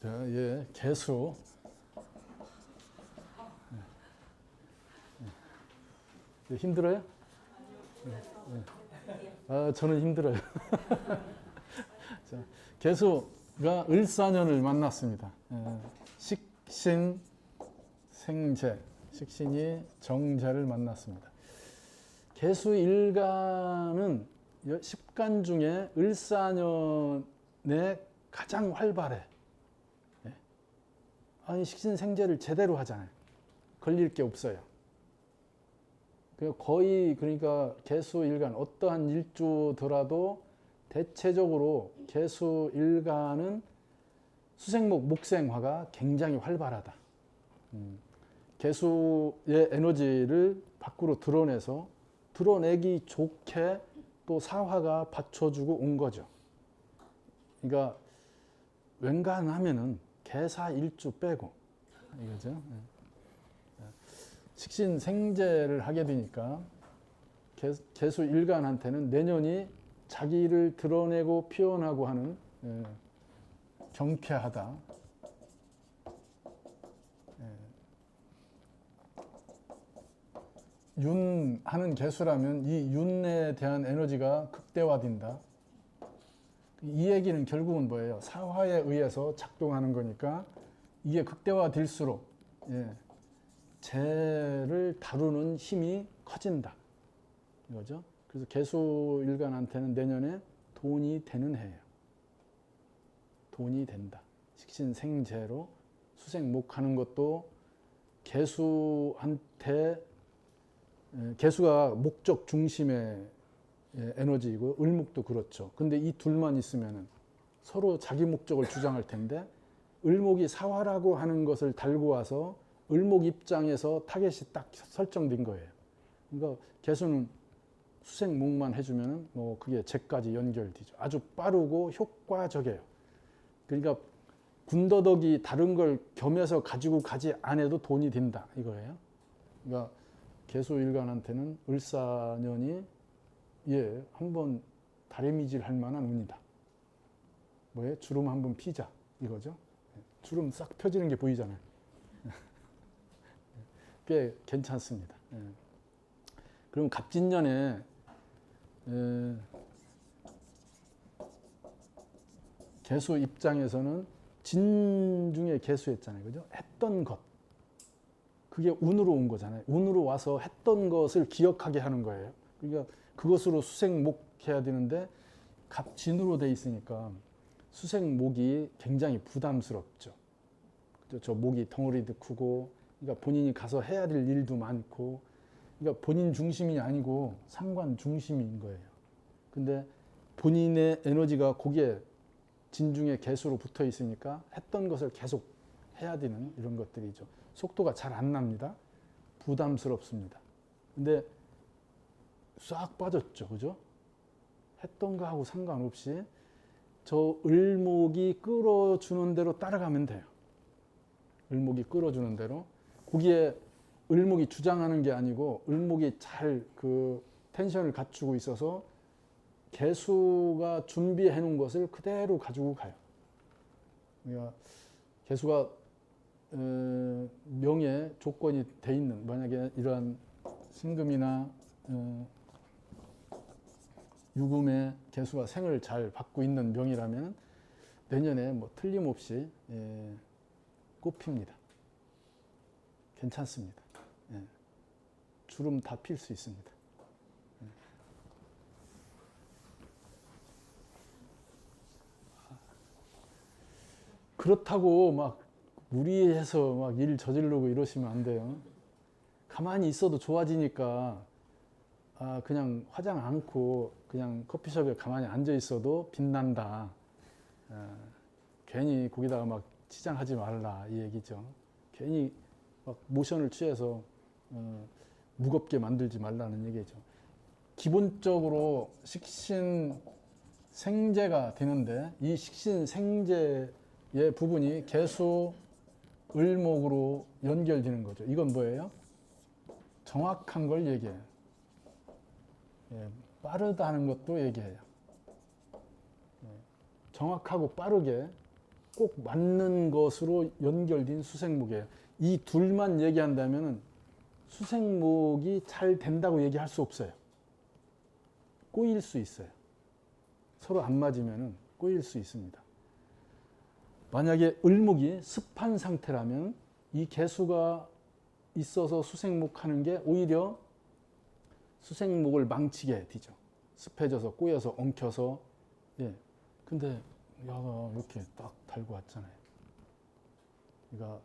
자, 예, 개수. 예, 힘들어요? 아, 저는 힘들어요. 자, 개수가 을사년을 만났습니다. 식신, 생재, 식신이 정재를 만났습니다. 개수 일간은 10간 중에 을사년에 가장 활발해. 아니, 식신생재를 제대로 하잖아요. 걸릴 게 없어요. 거의 그러니까 개수일간 어떠한 일주더라도 대체적으로 개수일간은 수생목 목생화가 굉장히 활발하다. 개수의 에너지를 밖으로 드러내서 드러내기 좋게 또 사화가 받쳐주고 온 거죠. 그러니까 웬간하면은 개사일주 빼고 이거죠. 식신생재를 하게 되니까 개수일간한테는 내년이 자기를 드러내고 표현하고 하는 경쾌하다. 윤하는 개수라면 이 윤에 대한 에너지가 극대화된다. 이 얘기는 결국은 뭐예요? 사화에 의해서 작동하는 거니까 이게 극대화될수록 재를 다루는 힘이 커진다. 이거죠. 그래서 개수일간한테는 내년에 돈이 되는 해예요. 돈이 된다. 식신생재로 수생목하는 것도 개수한테 개수가 목적 중심의 에너지이고 을목도 그렇죠. 근데 이 둘만 있으면은 서로 자기 목적을 주장할 텐데 을목이 사화라고 하는 것을 달고 와서 을목 입장에서 타겟이 딱 설정된 거예요. 그러니까 개수는 수생목만 해주면은 뭐 그게 재까지 연결되죠. 아주 빠르고 효과적이에요. 그러니까 군더더기 다른 걸 겸해서 가지고 가지 않아도 돈이 된다 이거예요. 그러니까 개수일간한테는 을사년이 한번 다리미질 할 만한 운이다. 뭐예요? 주름 한번 피자 이거죠. 주름 싹 펴지는 게 보이잖아요. 꽤 괜찮습니다. 그럼 갑진년에 개수 입장에서는 진중에 개수했잖아요. 그죠? 했던 것. 그게 운으로 온 거잖아요. 운으로 와서 했던 것을 기억하게 하는 거예요. 그러니까 그것으로 수생목해야 되는데 갑진으로 돼 있으니까 수생목이 굉장히 부담스럽죠. 저 목이 덩어리도 크고, 그러니까 본인이 가서 해야 될 일도 많고, 그러니까 본인 중심이 아니고 상관 중심인 거예요. 근데 본인의 에너지가 거기에 진중의 개수로 붙어 있으니까 했던 것을 계속 해야 되는 이런 것들이죠. 속도가 잘 안 납니다. 부담스럽습니다. 근데 싹 빠졌죠. 그죠? 했던 거하고 상관없이 저 을목이 끌어주는 대로 따라가면 돼요. 을목이 끌어주는 대로. 거기에 을목이 주장하는 게 아니고 을목이 잘 그 텐션을 갖추고 있어서 개수가 준비해 놓은 것을 그대로 가지고 가요. 그러니까 개수가 명예 조건이 돼 있는, 만약에 이러한 신금이나 유금의 개수가 생을 잘 받고 있는 명이라면 내년에 뭐 틀림없이 꼽힙니다. 괜찮습니다. 주름 다 필 수 있습니다. 그렇다고 막 무리해서 막 일 저지르고 이러시면 안 돼요. 가만히 있어도 좋아지니까 그냥 화장 않고 그냥 커피숍에 가만히 앉아 있어도 빛난다. 괜히 거기다가 막 치장하지 말라 이 얘기죠. 괜히 막 모션을 취해서 무겁게 만들지 말라는 얘기죠. 기본적으로 식신 생재가 되는데 이 식신 생재의 부분이 개수 을목으로 연결되는 거죠. 이건 뭐예요? 정확한 걸 얘기해요. 빠르다는 것도 얘기해요. 정확하고 빠르게 꼭 맞는 것으로 연결된 수생목이에요. 이 둘만 얘기한다면 수생목이 잘 된다고 얘기할 수 없어요. 꼬일 수 있어요. 서로 안 맞으면 꼬일 수 있습니다. 만약에 을목이 습한 상태라면 이 개수가 있어서 수생목하는 게 오히려 수생목을 망치게 되죠. 습해져서 꼬여서 엉켜서. 예. 근데 야가 이렇게 딱 달고 왔잖아요. 그러니까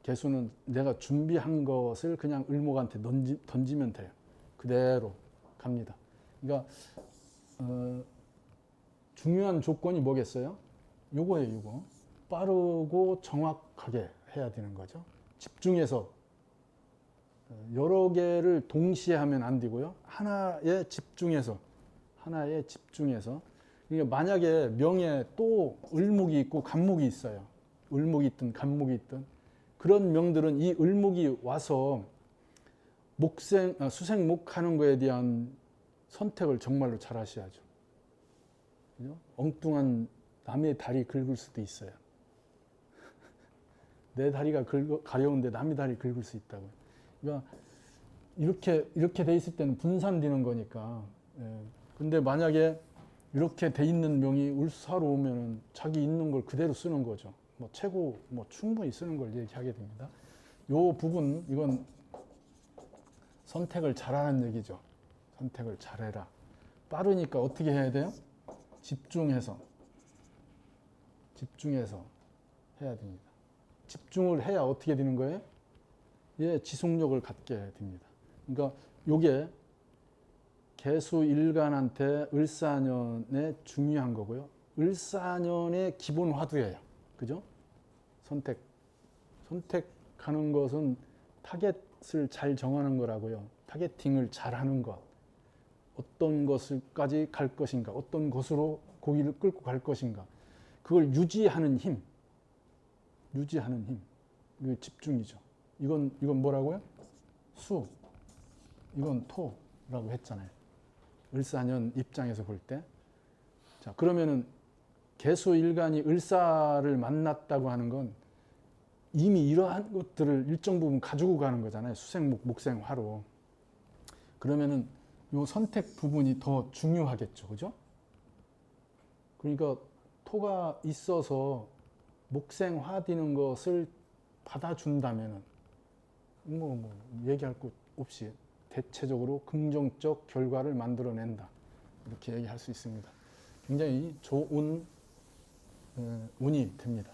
개수는 내가 준비한 것을 그냥 을목한테 던지면 돼요. 그대로 갑니다. 그러니까 중요한 조건이 뭐겠어요? 요거예요, 요거. 빠르고 정확하게 해야 되는 거죠. 집중해서 여러 개를 동시에 하면 안 되고요. 하나에 집중해서 그러니까 만약에 명에 또 을목이 있고 간목이 있어요. 을목이 있든 간목이 있든 그런 명들은 이 을목이 와서 수생목하는 거에 대한 선택을 정말로 잘 하셔야죠. 그죠? 엉뚱한 남의 다리 긁을 수도 있어요. 내 다리가 가려운데 남의 다리 긁을 수 있다고요. 그러니까 이렇게 돼 있을 때는 분산되는 거니까. 예. 근데 만약에 이렇게 돼 있는 명이 을사로 오면은 자기 있는 걸 그대로 쓰는 거죠. 뭐 최고 충분히 쓰는 걸 얘기하게 됩니다. 요 부분 이건 선택을 잘하는 얘기죠. 선택을 잘해라. 빠르니까 어떻게 해야 돼요? 집중해서 해야 됩니다. 집중을 해야 어떻게 되는 거예요? 예, 지속력을 갖게 됩니다. 그러니까 요게 개수일간한테 을사년에 중요한 거고요. 을사년의 기본 화두예요. 그죠? 선택하는 것은 타겟을 잘 정하는 거라고요. 타겟팅을 잘 하는 것. 어떤 것을까지 갈 것인가, 어떤 것으로 고기를 끌고 갈 것인가. 그걸 유지하는 힘. 이거 집중이죠. 이건 뭐라고요? 수. 이건 토라고 했잖아요. 을사년 입장에서 볼 때. 자, 그러면은 개수일간이 을사를 만났다고 하는 건 이미 이러한 것들을 일정 부분 가지고 가는 거잖아요. 수생목, 목생화로. 그러면은 요 선택 부분이 더 중요하겠죠. 그죠? 그러니까 토가 있어서 목생화되는 것을 받아준다면은 얘기할 것 없이 대체적으로 긍정적 결과를 만들어낸다. 이렇게 얘기할 수 있습니다. 굉장히 좋은 운이 됩니다.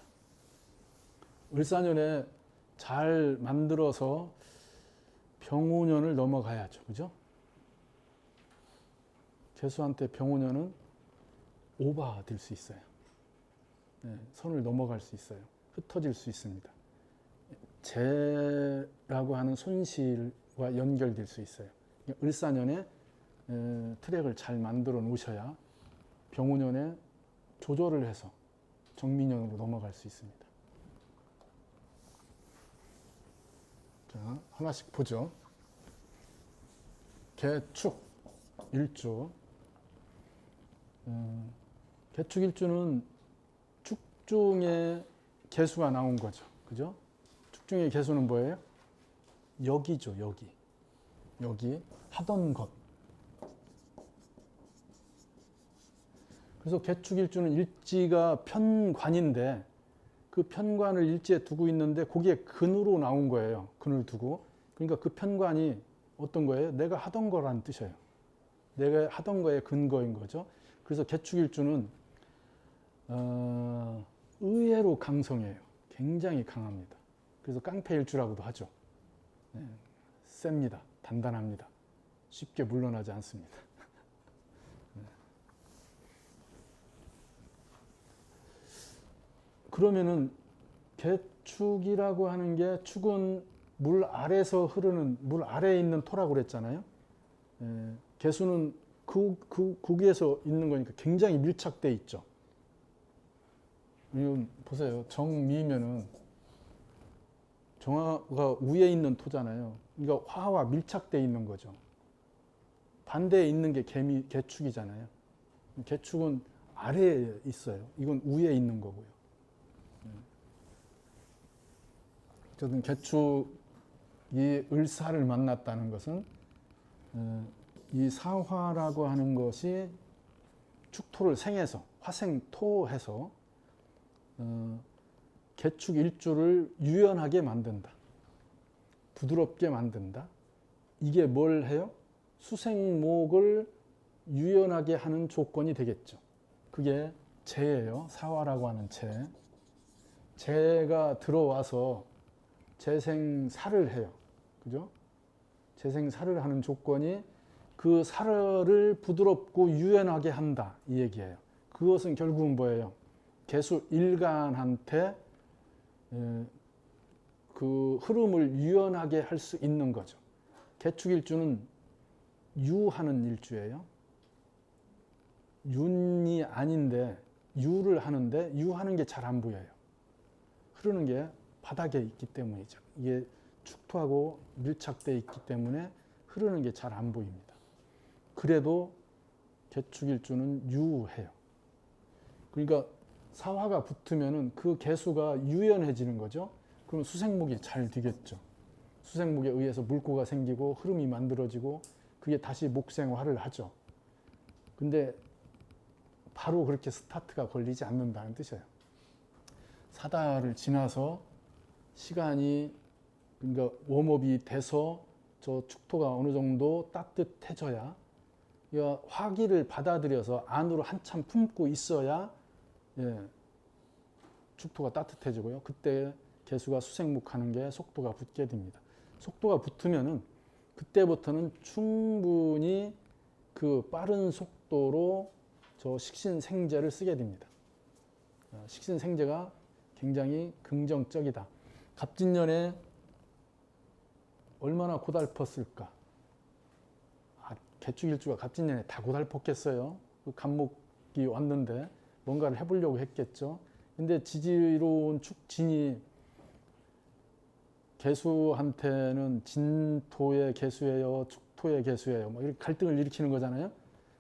을사년에 잘 만들어서 병오년을 넘어가야죠. 그죠? 개수한테 병오년은 오버될 수 있어요. 네, 선을 넘어갈 수 있어요. 흩어질 수 있습니다. 재라고 하는 손실과 연결될 수 있어요. 을사년에 트랙을 잘 만들어 놓으셔야 병오년에 조절을 해서 정미년으로 넘어갈 수 있습니다. 자, 하나씩 보죠. 개축 일주. 개축 일주는 축중의 개수가 나온 거죠. 그죠? 축중의 개수는 뭐예요? 여기죠, 여기. 여기 하던 것. 그래서 개축일주는 일지가 편관인데 그 편관을 일지에 두고 있는데 거기에 근으로 나온 거예요. 근을 두고. 그러니까 그 편관이 어떤 거예요? 내가 하던 거라는 뜻이에요. 내가 하던 거에 근거인 거죠. 그래서 개축일주는 의외로 강성해요. 굉장히 강합니다. 그래서 깡패일주라고도 하죠. 네, 셉니다. 단단합니다. 쉽게 물러나지 않습니다. 네. 그러면은 개축이라고 하는 게 축은 물 아래서 흐르는 물 아래에 있는 토라고 그랬잖아요. 개수는 거기에서 있는 거니까 굉장히 밀착돼 있죠. 이건 보세요. 정미면은 정화가 위에 있는 토잖아요. 그러니까 화와 밀착돼 있는 거죠. 반대에 있는 게 개축이잖아요. 개축은 아래에 있어요. 이건 위에 있는 거고요. 어쨌든 개축이 을사를 만났다는 것은 이 사화라고 하는 것이 축토를 생해서 화생토해서 개축 일주를 유연하게 만든다. 부드럽게 만든다. 이게 뭘 해요? 수생목을 유연하게 하는 조건이 되겠죠. 그게 재예요. 사화라고 하는 재. 재가 들어와서 재생살을 해요. 그죠? 재생살을 하는 조건이 그 살을 부드럽고 유연하게 한다. 이 얘기예요. 그것은 결국은 뭐예요? 개수 일간한테 그 흐름을 유연하게 할 수 있는 거죠. 개축일주는 유하는 일주예요. 윤이 아닌데 유를 하는데 유하는 게 잘 안 보여요. 흐르는 게 바닥에 있기 때문이죠. 이게 축토하고 밀착되어 있기 때문에 흐르는 게 잘 안 보입니다. 그래도 개축일주는 유해요. 그러니까 사화가 붙으면은 그 개수가 유연해지는 거죠. 그럼 수생목이 잘 되겠죠. 수생목에 의해서 물고가 생기고 흐름이 만들어지고 그게 다시 목생화를 하죠. 근데 바로 그렇게 스타트가 걸리지 않는다는 뜻이에요. 사달을 지나서 시간이 그러니까 웜업이 돼서 저 축토가 어느 정도 따뜻해져야 화기를 받아들여서 안으로 한참 품고 있어야 축토가 따뜻해지고요. 그때 개수가 수생목하는 게 속도가 붙게 됩니다. 속도가 붙으면은 그때부터는 충분히 그 빠른 속도로 저 식신생재를 쓰게 됩니다. 식신생재가 굉장히 긍정적이다. 갑진년에 얼마나 고달펐을까? 개축일주가 갑진년에 다 고달팠겠어요. 그 간목이 왔는데 뭔가를 해보려고 했겠죠. 근데 지지로운 축진이 개수한테는 진토의 개수예요, 축토의 개수예요. 뭐 이렇게 갈등을 일으키는 거잖아요.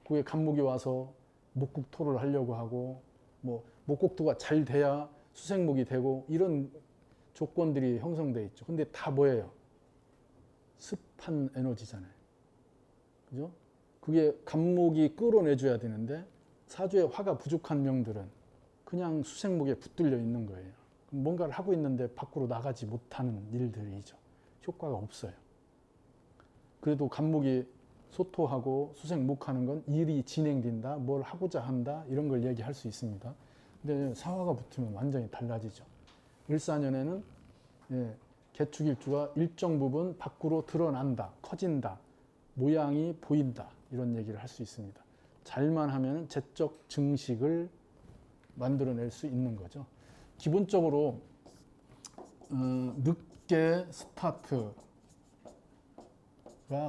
그게 간목이 와서 목국토를 하려고 하고, 뭐 목국토가 잘 돼야 수생목이 되고 이런 조건들이 형성돼 있죠. 근데 다 뭐예요? 습한 에너지잖아요. 그죠? 그게 간목이 끌어내줘야 되는데 사주에 화가 부족한 명들은 그냥 수생목에 붙들려 있는 거예요. 뭔가를 하고 있는데 밖으로 나가지 못하는 일들이죠. 효과가 없어요. 그래도 간목이 소토하고 수생목하는 건 일이 진행된다, 뭘 하고자 한다 이런 걸 얘기할 수 있습니다. 근데 사화가 붙으면 완전히 달라지죠. 을사년에는 개축일주가 일정 부분 밖으로 드러난다, 커진다, 모양이 보인다 이런 얘기를 할 수 있습니다. 잘만 하면 재적 증식을 만들어낼 수 있는 거죠. 기본적으로 늦게 스타트가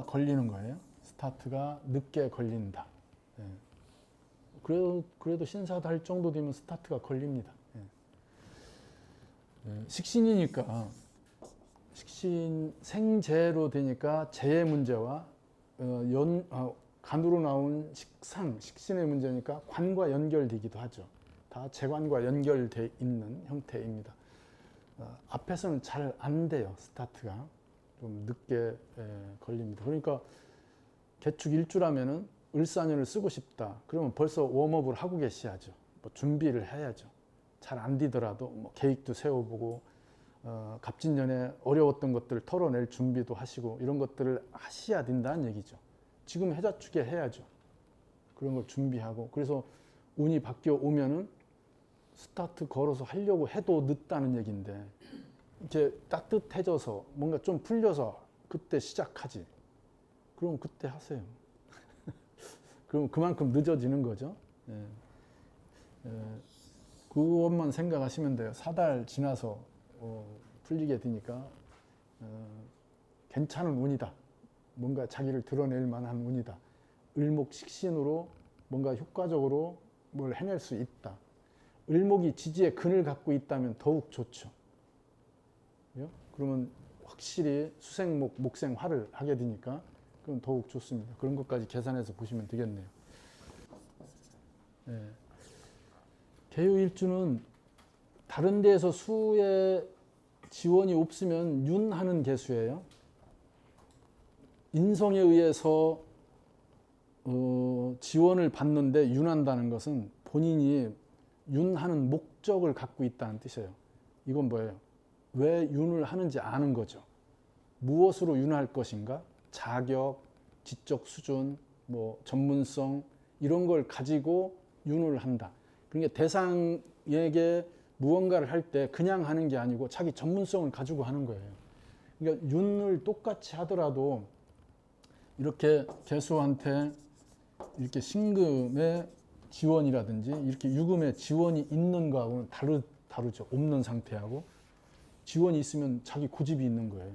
걸리는 거예요. 스타트가 늦게 걸린다. 그래도 신사달 정도 되면 스타트가 걸립니다. 식신이니까 식신 생재로 되니까 재의 문제와 간으로 나온 식신의 문제니까 관과 연결되기도 하죠. 다 재관과 연결돼 있는 형태입니다. 앞에서는 잘 안 돼요. 스타트가 좀 늦게 걸립니다. 그러니까 개축 일주라면은 을사년을 쓰고 싶다. 그러면 벌써 웜업을 하고 계셔야죠. 뭐 준비를 해야죠. 잘 안 되더라도 뭐 계획도 세워보고 갑진년에 어려웠던 것들을 털어낼 준비도 하시고 이런 것들을 하셔야 된다는 얘기죠. 지금 해자축에 해야죠. 그런 걸 준비하고 그래서 운이 바뀌어 오면은 스타트 걸어서 하려고 해도 늦다는 얘기인데 이제 따뜻해져서 뭔가 좀 풀려서 그때 시작하지. 그럼 그때 하세요. 그럼 그만큼 늦어지는 거죠. 그것만 생각하시면 돼요. 사달 지나서 풀리게 되니까 괜찮은 운이다. 뭔가 자기를 드러낼 만한 운이다. 을목식신으로 뭔가 효과적으로 뭘 해낼 수 있다. 을목이 지지의 근을 갖고 있다면 더욱 좋죠. 그러면 확실히 수생목, 목생화를 하게 되니까 그럼 더욱 좋습니다. 그런 것까지 계산해서 보시면 되겠네요. 개요일주는 다른 데에서 수의 지원이 없으면 윤하는 개수예요. 인성에 의해서 지원을 받는데 윤한다는 것은 본인이 윤하는 목적을 갖고 있다는 뜻이에요. 이건 뭐예요? 왜 윤을 하는지 아는 거죠. 무엇으로 윤할 것인가? 자격, 지적 수준, 뭐 전문성 이런 걸 가지고 윤을 한다. 그러니까 대상에게 무언가를 할 때 그냥 하는 게 아니고 자기 전문성을 가지고 하는 거예요. 그러니까 윤을 똑같이 하더라도 이렇게 개수한테 이렇게 신금의 지원이라든지 이렇게 유금의 지원이 있는 거하고는 다르죠. 없는 상태하고 지원이 있으면 자기 고집이 있는 거예요.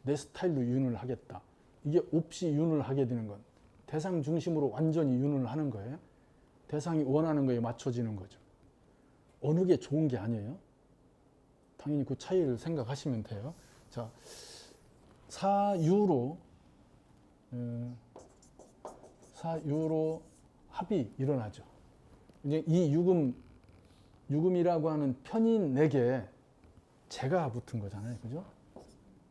내 스타일로 윤을 하겠다. 이게 없이 윤을 하게 되는 건 대상 중심으로 완전히 윤을 하는 거예요. 대상이 원하는 거에 맞춰지는 거죠. 어느 게 좋은 게 아니에요. 당연히 그 차이를 생각하시면 돼요. 자, 사유로 합이 일어나죠. 이제 이 유금이라고 하는 편인에게 재가 붙은 거잖아요. 그죠?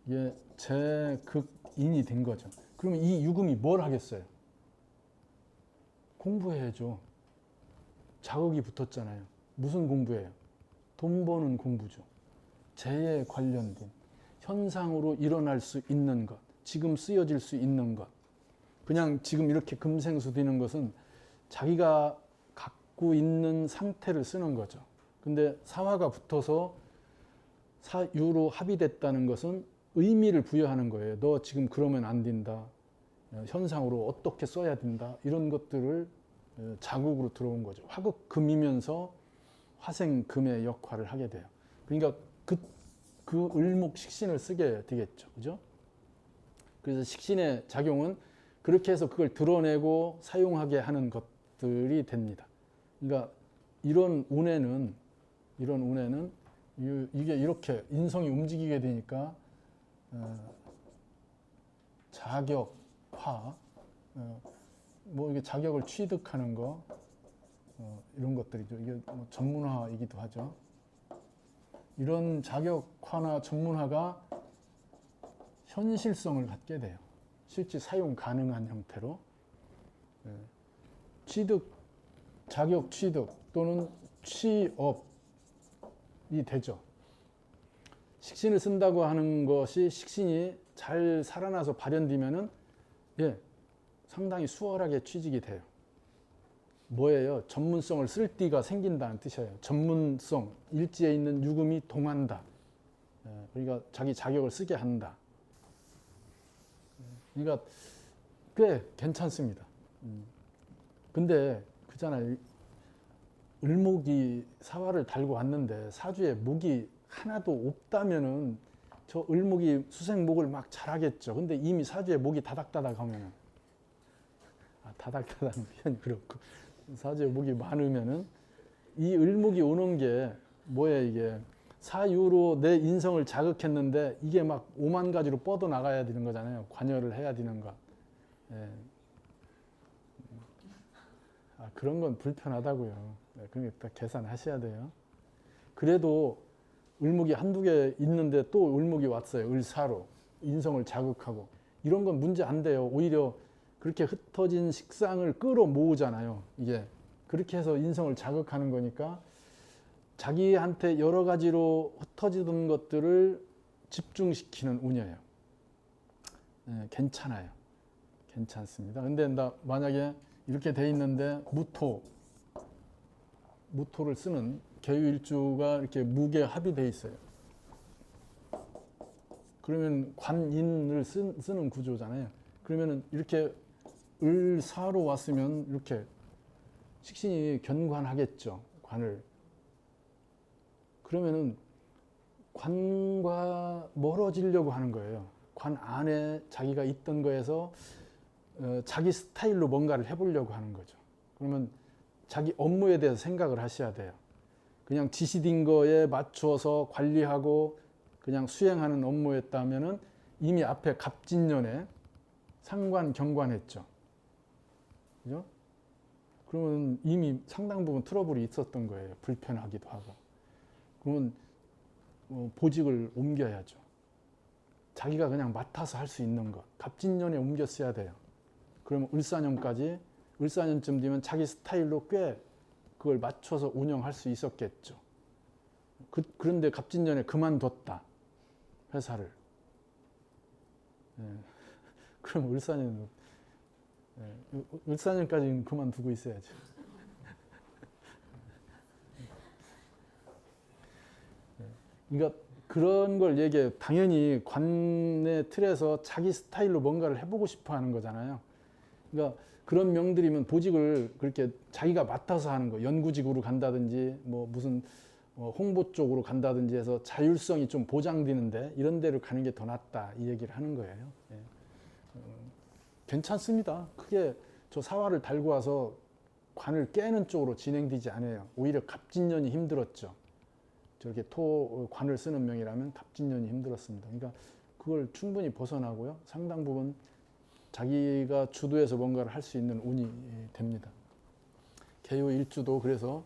이게 재극인이 된 거죠. 그러면 이 유금이 뭘 하겠어요? 공부해야죠. 자극이 붙었잖아요. 무슨 공부예요? 돈 버는 공부죠. 재에 관련된 현상으로 일어날 수 있는 것, 지금 쓰여질 수 있는 것. 그냥 지금 이렇게 금생수 되는 것은 자기가 갖고 있는 상태를 쓰는 거죠. 근데 사화가 붙어서 사유로 합의됐다는 것은 의미를 부여하는 거예요. 너 지금 그러면 안 된다. 현상으로 어떻게 써야 된다. 이런 것들을 자국으로 들어온 거죠. 화극금이면서 화생금의 역할을 하게 돼요. 그러니까 그 을목 식신을 쓰게 되겠죠. 그죠? 그래서 식신의 작용은 그렇게 해서 그걸 드러내고 사용하게 하는 것들이 됩니다. 그러니까 이런 운에는 이게 이렇게 인성이 움직이게 되니까 자격화, 뭐 이게 자격을 취득하는 거 이런 것들이죠. 이게 뭐 전문화이기도 하죠. 이런 자격화나 전문화가 현실성을 갖게 돼요. 실제 사용 가능한 형태로 취득, 자격 취득 또는 취업이 되죠. 식신을 쓴다고 하는 것이 식신이 잘 살아나서 발현되면은 상당히 수월하게 취직이 돼요. 뭐예요? 전문성을 쓸 띠가 생긴다는 뜻이에요. 전문성, 일지에 있는 유금이 동한다. 그러니까 자기 자격을 쓰게 한다. 그러니까 꽤 괜찮습니다. 근데 그잖아요. 을목이 사화를 달고 왔는데 사주에 목이 하나도 없다면은 저 을목이 수생목을 막 잘하겠죠. 근데 이미 사주에 목이 다닥다닥 하면은 다닥다닥 표현이 그렇고 사주에 목이 많으면은 이 을목이 오는 게 뭐예요? 이게 사유로 내 인성을 자극했는데 이게 막 오만 가지로 뻗어 나가야 되는 거잖아요. 관여를 해야 되는 것. 그런 건 불편하다고요. 그러니까 계산하셔야 돼요. 그래도 을목이 한두 개 있는데 또 을목이 왔어요. 을사로 인성을 자극하고 이런 건 문제 안 돼요. 오히려 그렇게 흩어진 식상을 끌어모으잖아요. 이게 그렇게 해서 인성을 자극하는 거니까 자기한테 여러 가지로 흩어지던 것들을 집중시키는 운이에요. 괜찮아요. 괜찮습니다. 근데 만약에 이렇게 돼 있는데 무토를 쓰는 계유일주가 이렇게 무게 합이 돼 있어요. 그러면 관인을 쓰는 구조잖아요. 그러면은 이렇게 을사로 왔으면 이렇게 식신이 견관하겠죠. 관을. 그러면은 관과 멀어지려고 하는 거예요. 관 안에 자기가 있던 거에서 자기 스타일로 뭔가를 해보려고 하는 거죠. 그러면 자기 업무에 대해서 생각을 하셔야 돼요. 그냥 지시된 거에 맞춰서 관리하고 그냥 수행하는 업무였다면은 이미 앞에 갑진년에 상관 경관했죠. 그죠? 그러면 이미 상당 부분 트러블이 있었던 거예요. 불편하기도 하고. 그러면 보직을 옮겨야죠. 자기가 그냥 맡아서 할 수 있는 것. 갑진년에 옮겼어야 돼요. 그러면 을사년까지, 을사년쯤 되면 자기 스타일로 꽤 그걸 맞춰서 운영할 수 있었겠죠. 그런데 갑진년에 그만뒀다. 회사를. 예. 그럼 을사년, 예. 을사년까지는 그만두고 있어야죠. 그러니까 그런 걸 얘기해요. 당연히 관의 틀에서 자기 스타일로 뭔가를 해보고 싶어 하는 거잖아요. 그러니까 그런 명들이면 보직을 그렇게 자기가 맡아서 하는 거, 연구직으로 간다든지 뭐 무슨 홍보 쪽으로 간다든지 해서 자율성이 좀 보장되는데 이런 데를 가는 게 더 낫다 이 얘기를 하는 거예요. 예. 괜찮습니다. 크게 저 사활을 달고 와서 관을 깨는 쪽으로 진행되지 않아요. 오히려 갑진년이 힘들었죠. 저렇게 관을 쓰는 명이라면 갑진년이 힘들었습니다. 그러니까 그걸 충분히 벗어나고요. 상당 부분 자기가 주도해서 뭔가를 할 수 있는 운이 됩니다. 개요 일주도 그래서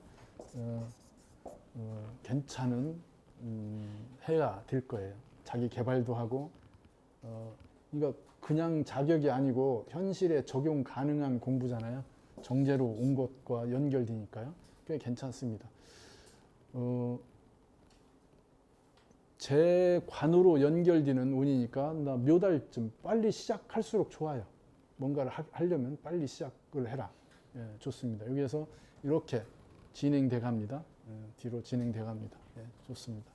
괜찮은 해가 될 거예요. 자기 개발도 하고 그러니까 그냥 자격이 아니고 현실에 적용 가능한 공부잖아요. 정제로 온 것과 연결되니까요. 꽤 괜찮습니다. 제 관으로 연결되는 운이니까 나 몇 달쯤 빨리 시작할수록 좋아요. 뭔가를 하려면 빨리 시작을 해라. 예, 좋습니다. 여기에서 이렇게 진행돼 갑니다. 예, 뒤로 진행돼 갑니다. 예, 좋습니다.